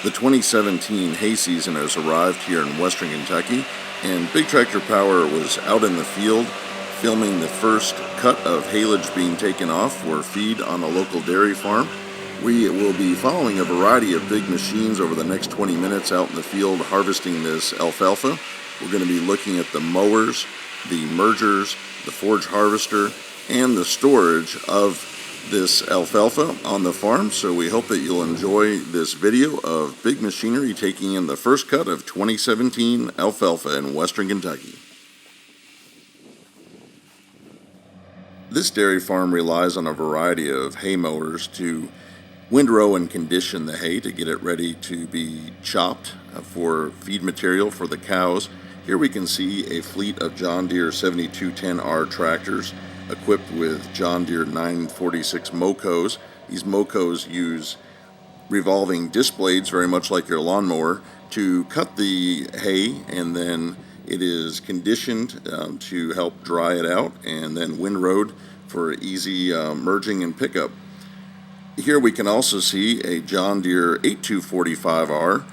The 2017 hay season has arrived here in western Kentucky, and Big Tractor Power was out in the field filming the first cut of haylage being taken off for feed on a local dairy farm. We will be following a variety of big machines over the next 20 minutes out in the field harvesting this alfalfa. We're going to be looking at the mowers, the mergers, the forage harvester, and the storage of this alfalfa on the farm. So we hope that you'll enjoy this video of big machinery taking in the first cut of 2017 alfalfa in western Kentucky. This dairy farm relies on a variety of hay mowers to windrow and condition the hay to get it ready to be chopped for feed material for the cows. Here we can see a fleet of John Deere 7210R tractors equipped with John Deere 946 Mowcos. These Mowcos use revolving disc blades, very much like your lawnmower, to cut the hay, and then it is conditioned to help dry it out, and then windrowed for easy merging and pickup. Here we can also see a John Deere 8245R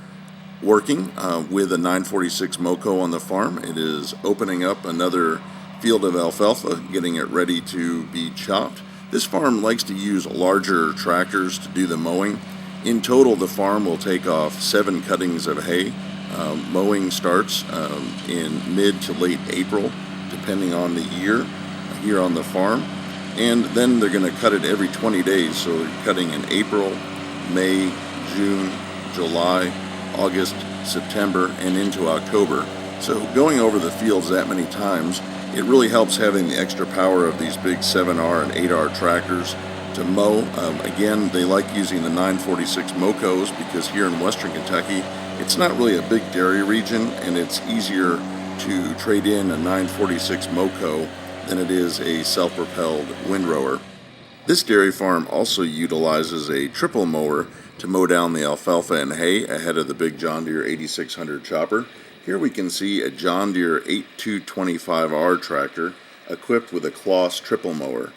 working with a 946 Mowco on the farm. It is opening up another field of alfalfa, getting it ready to be chopped. This farm likes to use larger tractors to do the mowing. In total, the farm will take off 7 cuttings of hay. Mowing starts in mid to late April, depending on the year here on the farm. And then they're going to cut it every 20 days. So they're cutting in April, May, June, July, August, September, and into October. So going over the fields that many times, it really helps having the extra power of these big 7R and 8R tractors to mow. Again, they like using the 946 Mowcos because here in western Kentucky, it's not really a big dairy region, and it's easier to trade in a 946 Mowco than it is a self-propelled windrower. This dairy farm also utilizes a triple mower to mow down the alfalfa and hay ahead of the big John Deere 8600 chopper. Here we can see a John Deere 8225R tractor equipped with a Kloss triple mower.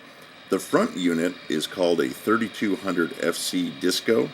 The front unit is called a 3200 FC Disco,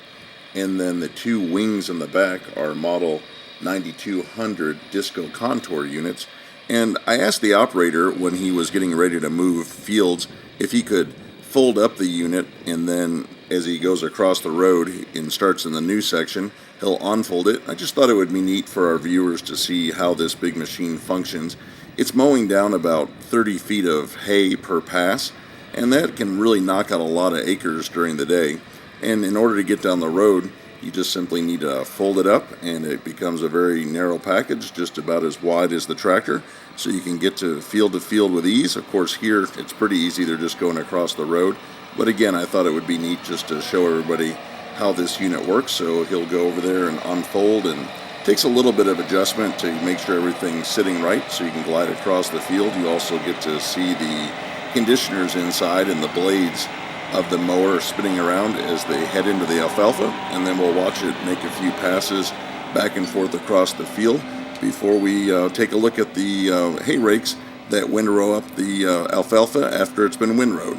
and then the 2 wings in the back are model 9200 Disco Contour units. And I asked the operator when he was getting ready to move fields if he could fold up the unit, and then as he goes across the road and starts in the new section, he'll unfold it. I just thought it would be neat for our viewers to see how this big machine functions. It's mowing down about 30 feet of hay per pass, and that can really knock out a lot of acres during the day. And in order to get down the road, you just simply need to fold it up, and it becomes a very narrow package, just about as wide as the tractor, so you can get to field with ease. Of course, here it's pretty easy. They're just going across the road. But again, I thought it would be neat just to show everybody how this unit works. So he'll go over there and unfold, and it takes a little bit of adjustment to make sure everything's sitting right so you can glide across the field. You also get to see the conditioners inside and the blades of the mower spinning around as they head into the alfalfa, and then we'll watch it make a few passes back and forth across the field before we take a look at the hay rakes that windrow up the alfalfa after it's been windrowed.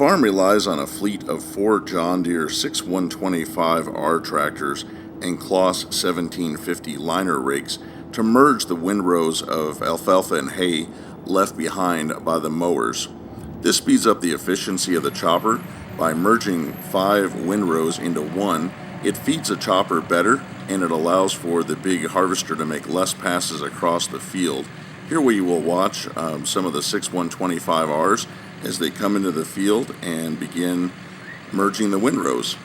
farm relies on a fleet of four John Deere 6125R tractors and Kloss 1750 liner rakes to merge the windrows of alfalfa and hay left behind by the mowers. This speeds up the efficiency of the chopper by merging five windrows into one. It feeds the chopper better, and it allows for the big harvester to make less passes across the field. Here we will watch some of the 6125Rs as they come into the field and begin merging the windrows.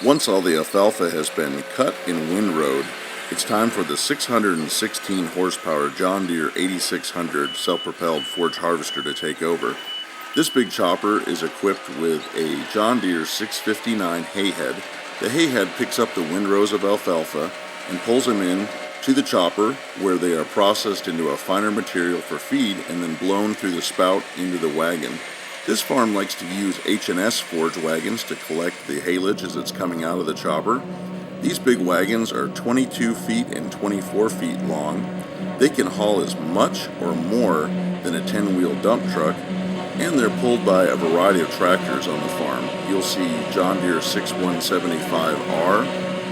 Once all the alfalfa has been cut and windrowed, it's time for the 616 horsepower John Deere 8600 self-propelled Forage harvester to take over. This big chopper is equipped with a John Deere 659 hay head. The hay head picks up the windrows of alfalfa and pulls them in to the chopper, where they are processed into a finer material for feed and then blown through the spout into the wagon. This farm likes to use H&S Forage wagons to collect the haylage as it's coming out of the chopper. These big wagons are 22 feet and 24 feet long. They can haul as much or more than a 10-wheel dump truck, and they're pulled by a variety of tractors on the farm. You'll see John Deere 6175R,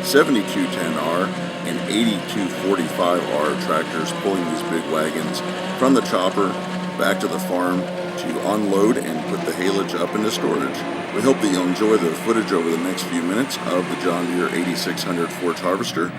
7210R, and 8245R tractors pulling these big wagons from the chopper back to the farm to unload and put the haylage up into storage. We hope that you'll enjoy the footage over the next few minutes of the John Deere 8600 Forage harvester.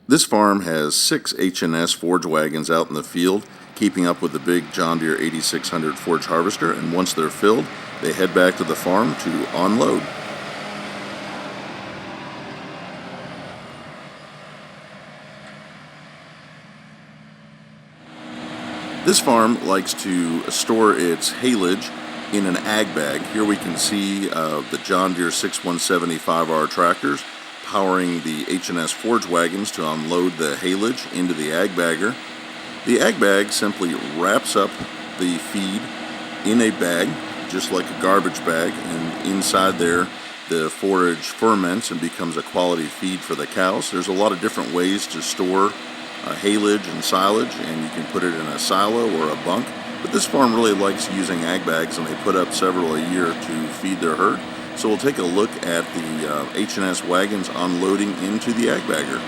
This farm has 6 H&S Forage wagons out in the field, keeping up with the big John Deere 8600 Forage harvester, and once they're filled, they head back to the farm to unload. This farm likes to store its haylage in an ag bag. Here we can see the John Deere 6175R tractors powering the H&S Forage wagons to unload the haylage into the ag bagger. The ag bag simply wraps up the feed in a bag, just like a garbage bag, and inside there the forage ferments and becomes a quality feed for the cows. There's a lot of different ways to store haylage and silage, and you can put it in a silo or a bunk, but this farm really likes using ag bags, and they put up several a year to feed their herd. So we'll take a look at the H&S wagons unloading into the ag bagger.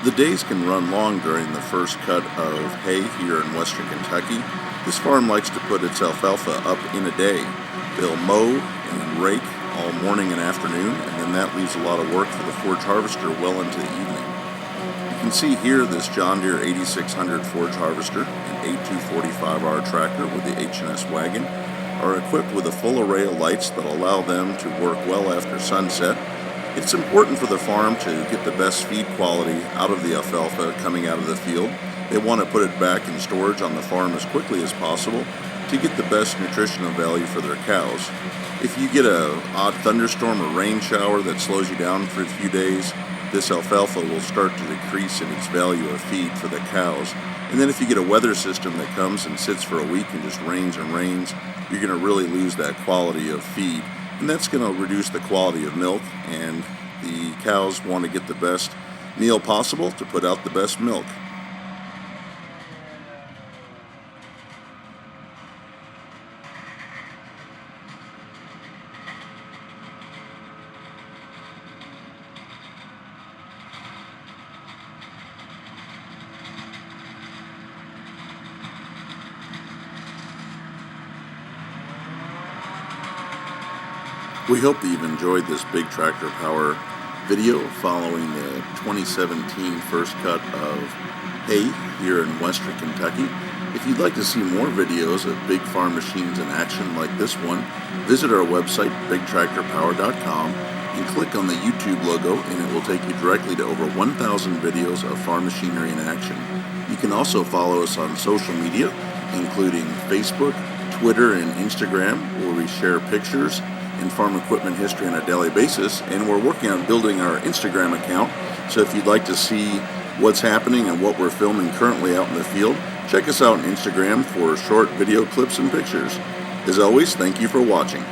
The days can run long during the first cut of hay here in western Kentucky. This farm likes to put its alfalfa up in a day. They'll mow and rake all morning and afternoon, and then that leaves a lot of work for the Forage harvester well into the evening. You can see here this John Deere 8600 Forage harvester and 8245R tractor with the H&S wagon are equipped with a full array of lights that allow them to work well after sunset. It's important for the farm to get the best feed quality out of the alfalfa coming out of the field. They want to put it back in storage on the farm as quickly as possible to get the best nutritional value for their cows. If you get an odd thunderstorm or rain shower that slows you down for a few days, this alfalfa will start to decrease in its value of feed for the cows. And then if you get a weather system that comes and sits for a week and just rains and rains, you're going to really lose that quality of feed. And that's going to reduce the quality of milk, and the cows want to get the best meal possible to put out the best milk. We hope that you've enjoyed this Big Tractor Power video following the 2017 first cut of hay here in western Kentucky. If you'd like to see more videos of big farm machines in action like this one, visit our website, bigtractorpower.com, and click on the YouTube logo, and it will take you directly to over 1,000 videos of farm machinery in action. You can also follow us on social media, including Facebook, Twitter, and Instagram, where we share pictures and farm equipment history on a daily basis, and we're working on building our Instagram account, so if you'd like to see what's happening and what we're filming currently out in the field, check us out on Instagram for short video clips and pictures. As always, thank you for watching.